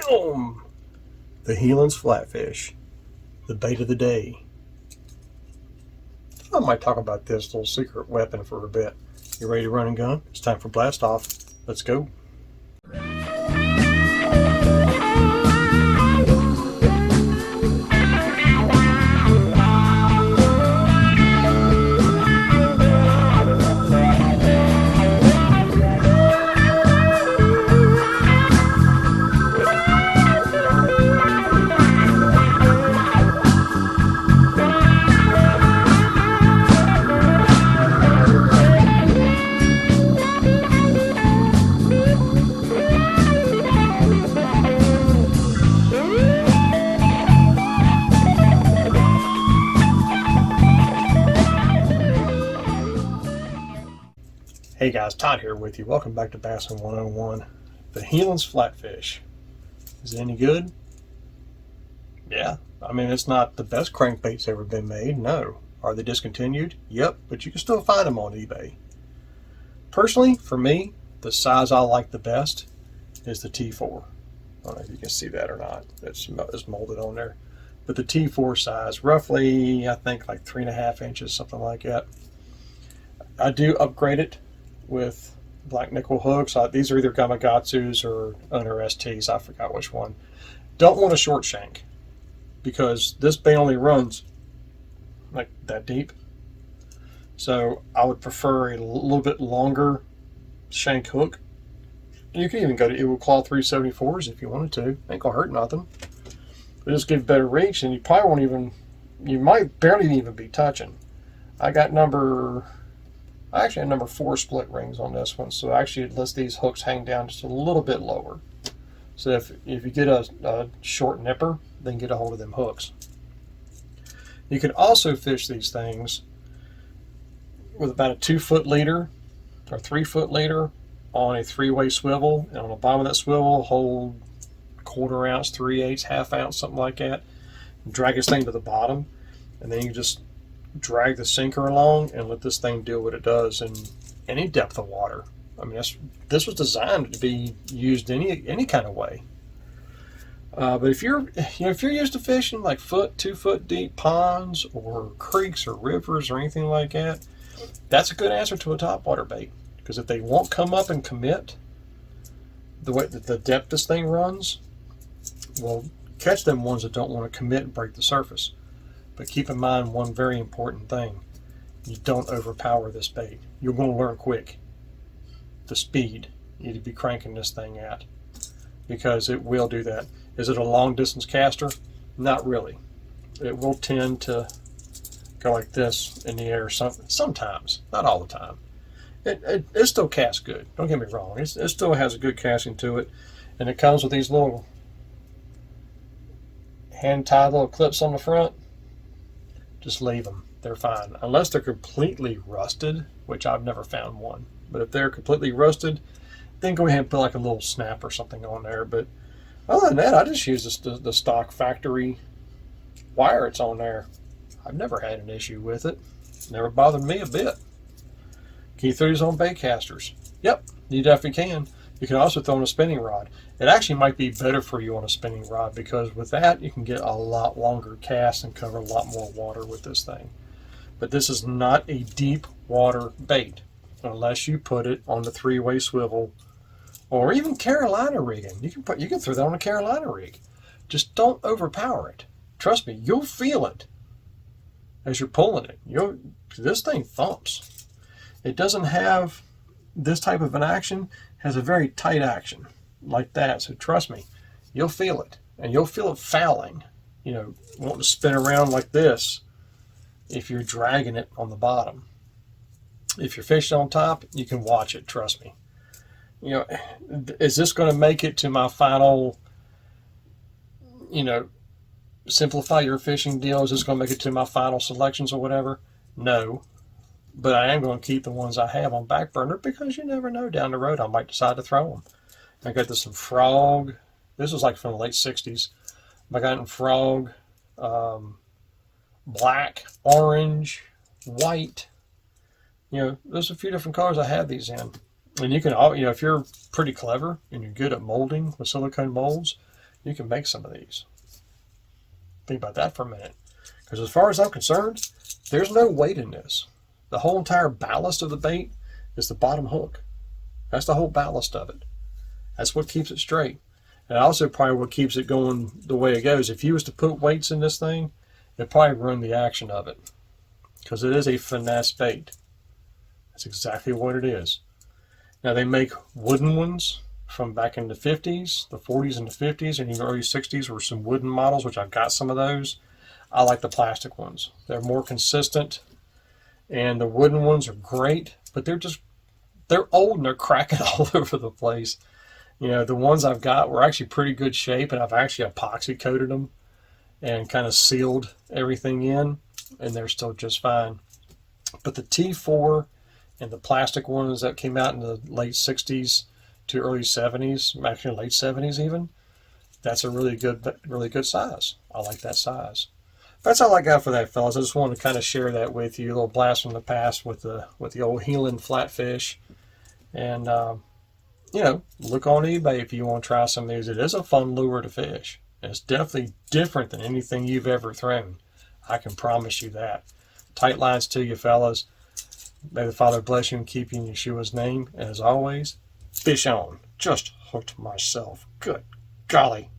Boom! The Helin's Flatfish, the bait of the day. I might talk about this little secret weapon for a bit. You ready to run and gun? It's time for blast off. Let's go. Hey guys, Todd here with you. Welcome back to Bassin 101. The Helin's Flatfish. Is it any good? Yeah. I mean, it's not the best crankbait's ever been made. No. Are they discontinued? Yep. But you can still find them on eBay. Personally, for me, the size I like the best is the T4. I don't know if you can see that or not. It's molded on there. But the T4 size, roughly, I think like 3.5 inches, something like that. I do upgrade it with black nickel hooks. These are either Gamakatsu's or Owner STs. I forgot which one. Don't want a short shank because this bait only runs like that deep. So I would prefer a little bit longer shank hook. You can even go to Eagle Claw 374s if you wanted to. Ain't gonna hurt nothing. It'll just give better reach, and you probably won't even, you might barely even be touching. I got I actually have number 4 split rings on this one, so actually it lets these hooks hang down just a little bit lower. So if you get a short nipper, then get a hold of them hooks. You can also fish these things with about a 2-foot leader or 3-foot leader on a 3-way swivel, and on the bottom of that swivel hold 1/4 ounce, 3/8, ½ ounce, something like that. Drag this thing to the bottom, and then you just drag the sinker along and let this thing do what it does in any depth of water. I mean, this was designed to be used any kind of way. But if you're used to fishing like 2-foot deep ponds or creeks or rivers or anything like that, that's a good answer to a topwater bait. Because if they won't come up and commit the way that the depth this thing runs, well, catch them ones that don't want to commit and break the surface. But keep in mind one very important thing. You don't overpower this bait. You're going to learn quick the speed you need to be cranking this thing at, because it will do that. Is it a long distance caster? Not really. It will tend to go like this in the air sometimes, not all the time. It still casts good. Don't get me wrong. It still has a good casting to it, and it comes with these little hand-tied little clips on the front. Just leave them. They're fine. Unless they're completely rusted, which I've never found one. But if they're completely rusted, then go ahead and put like a little snap or something on there. But other than that, I just use the stock factory wire it's on there. I've never had an issue with it. It's never bothered me a bit. Can you throw these on bait casters? Yep, you definitely can. You can also throw on a spinning rod. It actually might be better for you on a spinning rod, because with that you can get a lot longer casts and cover a lot more water with this thing. But this is not a deep water bait unless you put it on the 3-way swivel or even Carolina rigging. You can throw that on a Carolina rig. Just don't overpower it. Trust me, you'll feel it as you're pulling it. This thing thumps. It doesn't have this type of an action. Has a very tight action like that. So trust me, you'll feel it, and you'll feel it fouling. Wanting to spin around like this if you're dragging it on the bottom. If you're fishing on top, you can watch it. Trust me. Is this going to make it to my final, simplify your fishing deal? Is this going to make it to my final selections or whatever? No. But I am going to keep the ones I have on back burner, because you never know, down the road I might decide to throw them. I got this in frog. This was like from the late 60s. I got in frog, black, orange, white. There's a few different colors I have these in. And you can, if you're pretty clever and you're good at molding with silicone molds, you can make some of these. Think about that for a minute. Because as far as I'm concerned, there's no weight in this. The whole entire ballast of the bait is the bottom hook. That's the whole ballast of it. That's what keeps it straight. And also probably what keeps it going the way it goes. If you was to put weights in this thing, it'd probably ruin the action of it. Because it is a finesse bait. That's exactly what it is. Now they make wooden ones from back in the 50s, the 40s and the 50s, and even early 60s were some wooden models, which I've got some of those. I like the plastic ones. They're more consistent, and the wooden ones are great, but they're old and they're cracking all over the place. The ones I've got were actually pretty good shape, and I've actually epoxy coated them and kind of sealed everything in, and they're still just fine. But the T4 and the plastic ones that came out in the late 60s to early 70s, actually late 70s even, that's a really good size. I like that size. That's all I got for that, fellas. I just wanted to kind of share that with you, a little blast from the past with the old Helin Flatfish. And look on eBay if you want to try some of these. It is a fun lure to fish. It's definitely different than anything you've ever thrown. I can promise you that. Tight lines to you, fellas. May the Father bless you and keep you in Yeshua's name. And as always, fish on. Just hooked myself. Good golly.